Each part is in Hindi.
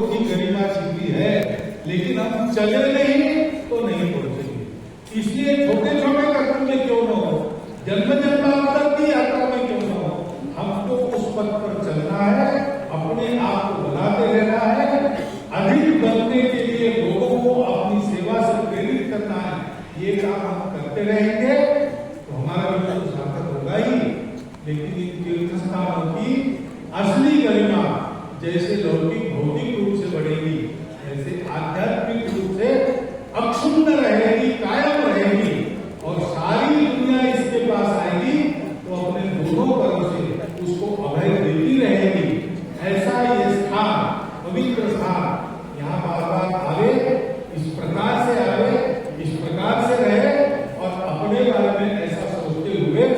लोगों की गरिमा छिपी है, लेकिन हम चले नहीं तो नहीं पहुंचेंगे। इसलिए छोटे छोटे कदम में क्यों न हो, जन्म जन्मांतर की यात्रा में क्यों न हो, हमको उस पथ पर चलना है, अपने आप को बनाते रहना है, अधिक बनने के लिए लोगों को अपनी सेवा से प्रेरित करना है। ये काम हम करते रहेंगे तो हमारा जीवन तो सार्थक होगा ही, लेकिन इन तीर्थ स्थानों की असली गरिमा जैसे लौकिक भौतिक रूप से बढ़ेगी, ऐसे आध्यात्मिक रूप से अक्षुण्ण रहेगी, कायम रहेगी, और सारी दुनिया इसके पास आएगी तो अपने दोनों करों से उसको अभय देती रहेगी। ऐसा ये स्थान, पवित्र स्थान, यहाँ बार बार आवे, इस प्रकार से आवे, इस प्रकार से रहे, और अपने बारे में ऐसा सोचते हुए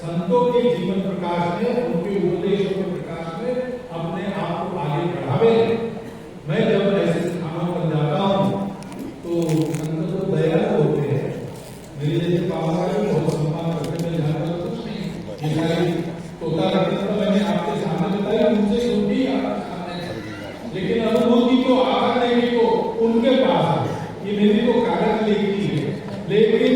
संतों के जीवन प्रकाश में, उनके उपदेशों के प्रकाश में अपने आप को आगे बढ़ावे। मैं जब ऐसे स्थानों पर जाता हूँ तो संत तो दयालु होते हैं, मेरे जैसे पापा का भी बहुत सम्मान करते, मैं जानता कुछ नहीं, ये सारी तोता रखने तो मैंने आपके सामने बताई, उनसे सुन ली, लेकिन अनुभूति को आकर को उनके पास है, ये मेरी तो कागज लिखी है, लेकिन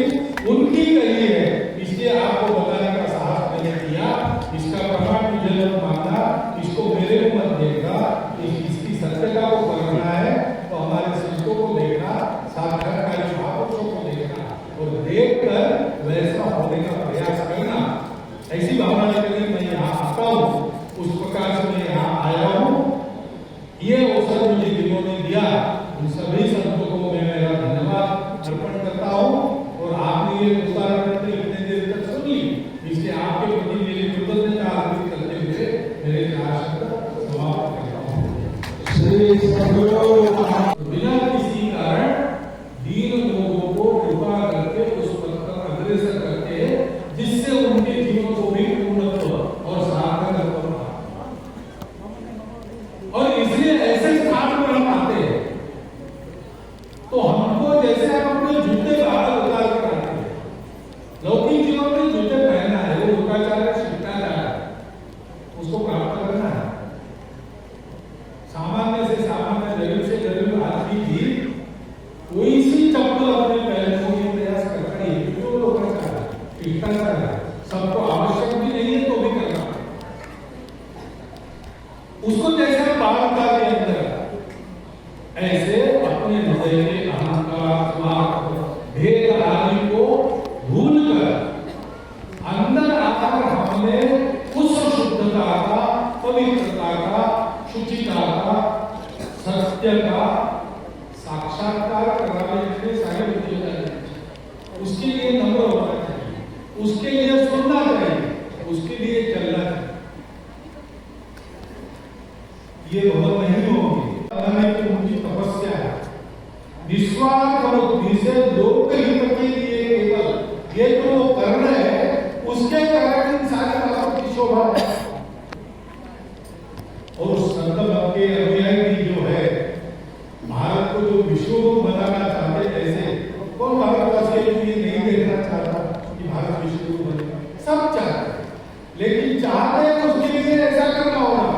उनकी कही है, इसलिए आपको बताने का साहस मैंने किया। इसका प्रमाण मुझे जब मांगा, इसको मेरे को मत देखा, इसकी सत्यता को परखना है तो हमारे संतों को देखना, साक्षात्कार महापुरुषों को देखना, और देखकर वैसा होने का प्रयास करना। ऐसी भावना लेकर मैं यहाँ आता हूँ, उस प्रकार से मैं यहाँ आया हूँ। ये अवसर मुझे जिन्होंने दिया, उन सभी संतों को मैं मेरा धन्यवाद अर्पण करता हूँ, और आपने ये उदाहरण इतने देर तक सुन ली, इसलिए आपके प्रति मेरी कृतज्ञता अर्पित करते हुए मेरे शब्द समाप्त करता हूँ। बिना किसी कारण दीन लोगों को कृपा करके उस पथ पर अग्रसर करते, जिससे उनके जीवन को भी पूर्णत्व और सार्थक होता, और इसलिए ऐसे स्थान पर हम आते हैं तो हमको जैसे हम अपने जूते बाहर उतार कर आते हैं, लौकिक जीवन में जूते पहनना है, वो लोकाचार है, शिष्टाचार है, उसको प्राप्त करना है। सामान्य से सामान्य, गरीब से गरीब आदमी भी कोई सी चप्पल अपने पहनने के प्रयास करता है, क्योंकि लोकाचार है, शिष्टाचार है, सबको आवश्यक भी नहीं है तो भी करना है। उसको जैसे हम बाहर उतार के अंदर, ऐसे अपने हृदय में अहंकार, स्वार्थ, भेद आदि को भूलकर अंदर आकर हमने उस शुद्धता का, पवित्रता का, शुचिता का, सत्य का साक्षात्कार कराने के लिए सारे विद्यालय, उसके लिए नम्र होना चाहिए, उसके लिए सुनना चाहिए, उसके लिए चलना चाहिए। ये बहुत नहीं होगी, उनकी तपस्या है, निस्वार्थ बुद्धि से लोक हित के लिए केवल ये जो वो कर रहे हैं, उसके कारण इन सारी बातों की शोभा है। और संत के अनुयायी जो है, भारत को जो विश्व बनाना चाहते, ऐसे कौन भारतवासी ये नहीं देखना चाहता कि भारत विश्व बने, सब चाहते हैं, लेकिन चाहते हैं उसके लिए ऐसा करना होगा,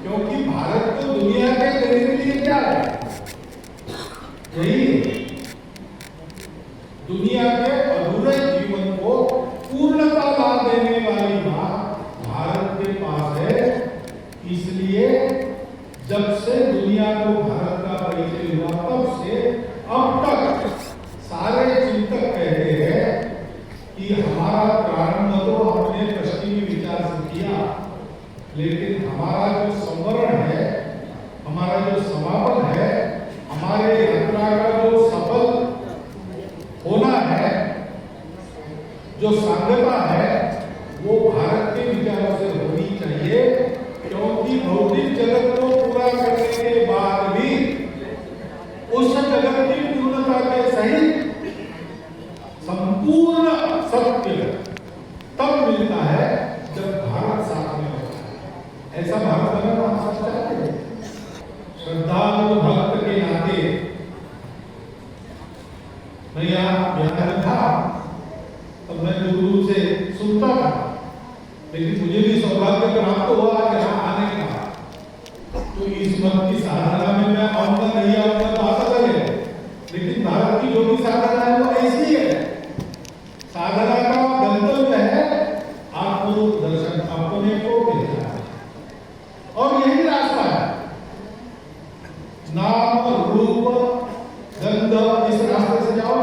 क्योंकि भारत को दुनिया के देने के लिए क्या है, यही दुनिया के अधूरे जीवन को पूर्णता ला देने वाली बात भारत के पास है। इसलिए जब से दुनिया को भारत का परिचय हुआ, तब से अब तक सारे चिंतक कहते हैं कि हमारा प्रारंभ तो हमने पश्चिमी विचार से किया, लेकिन हमारा जो संवरण है, हमारा जो समापन है, हमारे यात्रा का जो सफल होना है, जो सांगता है, वो भारत के विचारों से होनी चाहिए, क्योंकि भौतिक जगत को पूरा करने के बाद भी उस जगत की पूर्णता के सहित संपूर्ण सत्य तब मिलता है जब भारत साथ में होता है। ऐसा भारत बनाना हम चाहते हैं। श्रद्धालु भक्त के नाते मैं यहाँ था, तब मैं गुरु से सुनता था, लेकिन मुझे भी सौभाग्य प्राप्त हुआ यहाँ आने का, तो इस मत की साधना में मैं नाम रूप गंध इस रास्ते से जाओ,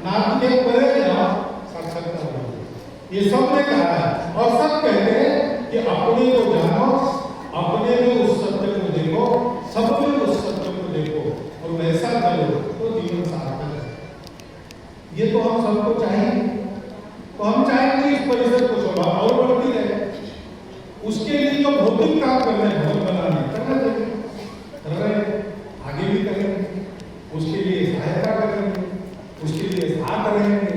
नाम के परे जाओ, साक्षात्कार हो। ये सब ने कहा है और सब कहते हैं कि अपने को जानो, अपने में उस सत्य को देखो, सब में उस सत्य को देखो और वैसा करो तो जीवन सार्थक है। ये तो हम सबको चाहिए। तो हम चाहेंगे इस परिसर को शोभा और बढ़ती रहे। उसके लिए जो भौतिक काम कर रहे हैं, भवन बनाने करना चाहिए, कर रहे हैं, आगे भी करेंगे, उसके लिए सहायता करेंगे, उसके लिए साथ रहेंगे।